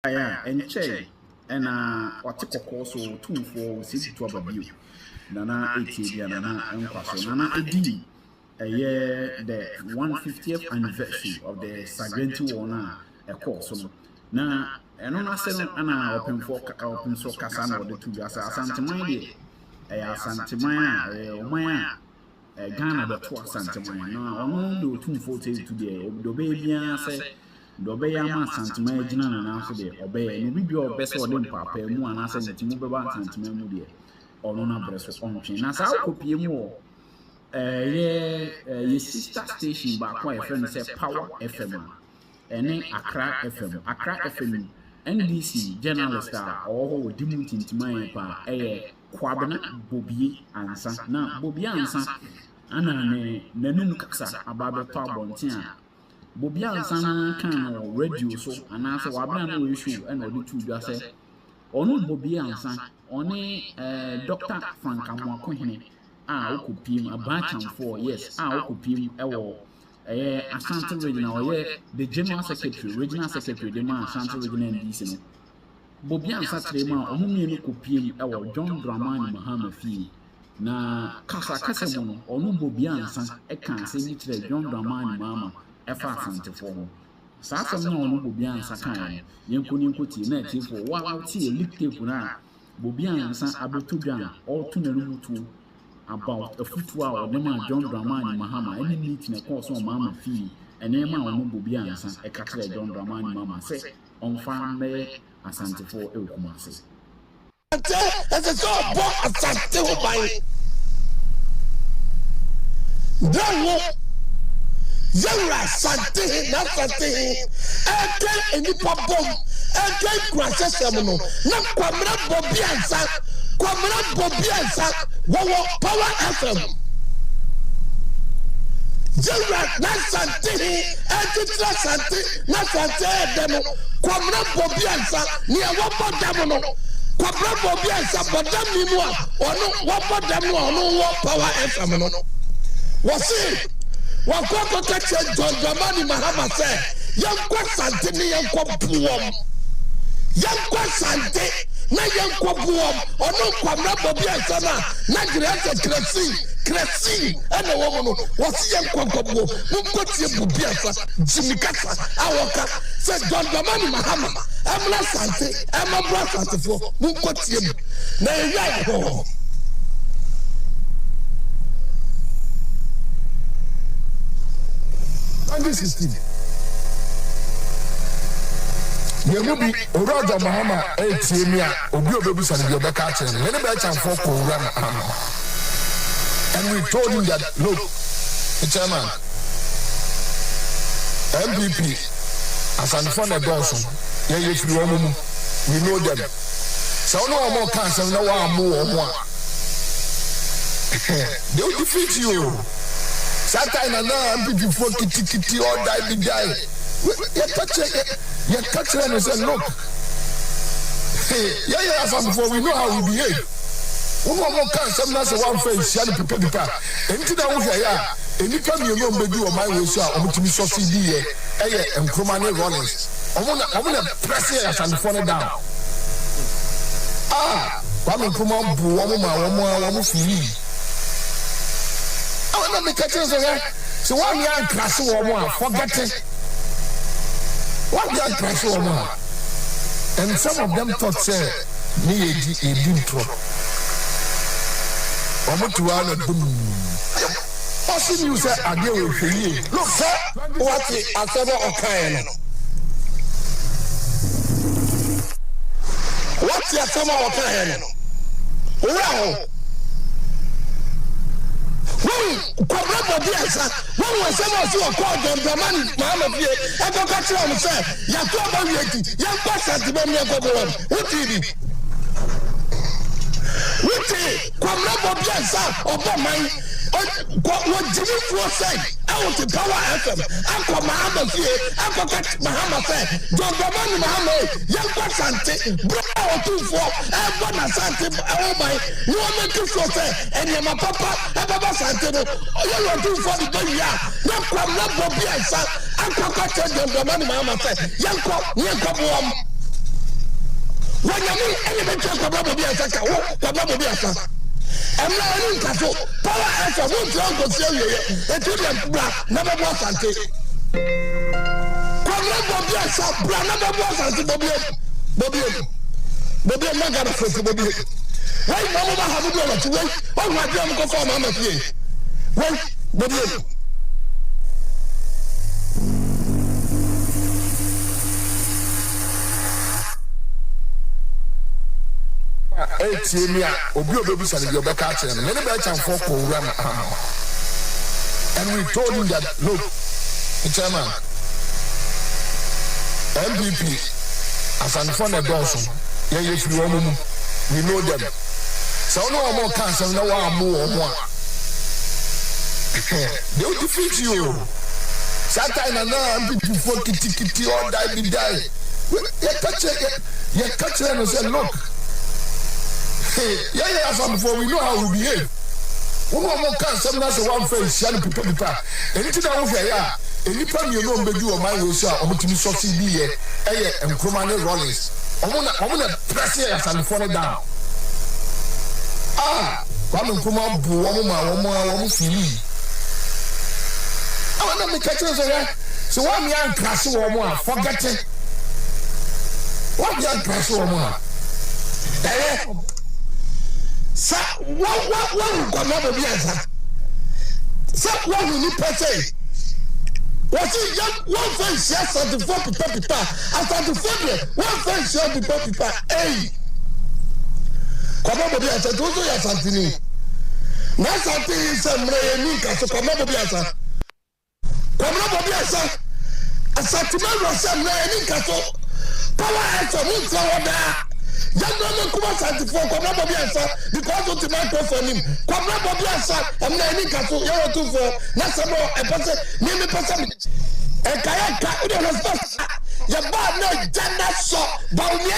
aya enche wate kokko so 24 sit to ababio nana etibia nana enkwaso nana edi the 150th anniversary of the Sagenti war na course no na eno na se no ana open so kasa na ode tu asa asanteman de asanteman oman Ghana the two asanteman na ono do 240 to the do be bia se do be ya ma asanteman gina na so de obe no bibi obese ode mpapa mu ana se ntimu be ba asanteman mu de ono na breso ontwe na sa kopie mu ye sister station back one FM say Power FM and Accra FM NDC journalist or Dimuti Ntimaya pa Kwabena Bobie ansa na Bobie ansa ana nenum kasa ababa tabontia Bobie ansa na kan radio so anasa wabna na we show and odi tu dwa say onu Bobie ansa oni Dr. Frank Amwakohene okupim abachan for yes okupim ewo Asantes regional the regional secretary the man Asantes regional NDC no Bobie ansatre ma omumie no kupim ewo John Dramani Màhama fi na kasa mo no onu Bobie ansa eka ase ni kire John Dramani Màhama efa Asantes for ho sa asem na onu Bobie ansa kan yenkoti na tifo wa ti elite tape na Bobie ansa abetudwa all to na mutu about a foot hour the man John Dramani Màhama any meeting a course on Màhama fee and then man Bobie ansa e catch John Dramani Màhama say on farm me Asantes for Kumasi as a so bo Asantes by Dawo Yara Sante na Sante eke eni pabom eke kwase semono na Kwabena Bobie ansa Kwabena Bobie ansa wo Power FM Yara na Sante eke Sante na Sante demo Kwabena Bobie ansa ni wo bodam no Kwabena Bobie ansa bodam ni mu a ono wo bodam no ono wo Power FM no wasi wakoko kache John Dramani Màhama say yankwa Sante ni yankwa buom yankwa Sante na yankwa buom ono Kwabena Bobie ansa na grese kresi ene wo no wasi yankwa buom munko tie Bobie ansa jimikasa awoka say John Dramani Màhama amla Sante amabra Sante fo munko tie na ya ho 2016. Yemu bi Orojo Màhama etimia obi obebu sane bi obeka kire me ne be chanfo ko ura and we told him that look the chairman MPP asanfo na donso ye firi wo mu we know them so no more cancer na wa mu wo ho they will defeat you. Sometimes na MPP for kiti or die. You catch them and say, look, before we know how we behave. We won't come some nice one face, shall prepare the part. And to the way, and you come you know, do my way, so I'm to be so CD, and Nkrumah and Rawlings. I want to press it and fall down. Kwame Nkrumah, one free. I want to catch us so one young class or more, forget it. One young class or more. And some of them thought, say, me a dintro. I'm to run a boom. What's you say? I deal with you. Look, sir, what is a several okay? What's your summer okay? Well, Kwabena Bobie ansa when was some called John Dramani Màhama fie e go catch am say ya to ba wieti ya kwa Sante be me go go what did Kwabena Bobie ansa obo man what did you say out to Power FM akwa Màhama fie akwa catch Màhama say John Dramani Màhama ya kwa Sante bro otufo e go na Sante e my you make sure say and my papa Baba Sante no you do for the baby na Kwabena Bobie ansa akwa catch John Dramani Màhama say yanko buom When you any mention Kwabena Bobie and Saka, Kwabena Bobie and Saka. I'm not in Casso, power as a wood drunk of Syria, and to the black, never was until Kwabena Bobie and Saka, never was until Bobie, I'm not going to say Bobie. Why, Màhama have a dollar to wait? Oh, my God, go for Màhama here. Wait, Bobie. And we told him that, look, Chairman, MVP, Asantes Dawson, we know them. So no more cancer, no more. They will defeat you. Sometimes I know MVP for kitty or die. You touch them and say, look. Yeah, before we know how we behave. One more can sometimes one face, young people. Anything I over here, any time you know, you or my way, sir, I'm to be so CB, and Nkrumah and Rawlings. I'm gonna press here and fall down. Nkrumah, woman, feel. I want to make a so one young crash or more, forget it. One young crash or more. Sir, what Kwabena Bobie answer? Sir, what will you say? Was it young one face yes at the 4 people? After the 4 one face yes the people. Hey, Kwabena Bobie answer. Those are Asantes. Now something is a Mreynika. So Kwabena Bobie answer. Kwabena Bobie answer. Asantes was a Mreynika. So power answer. Who's the Young Kuma for Kwabena Bobie answer because of the microphone him. Kwabena Bobie answer, I'm not any castle, you're too for Nasamo, a person, name a person. A kayak, you know, your bad no Jana saw, but we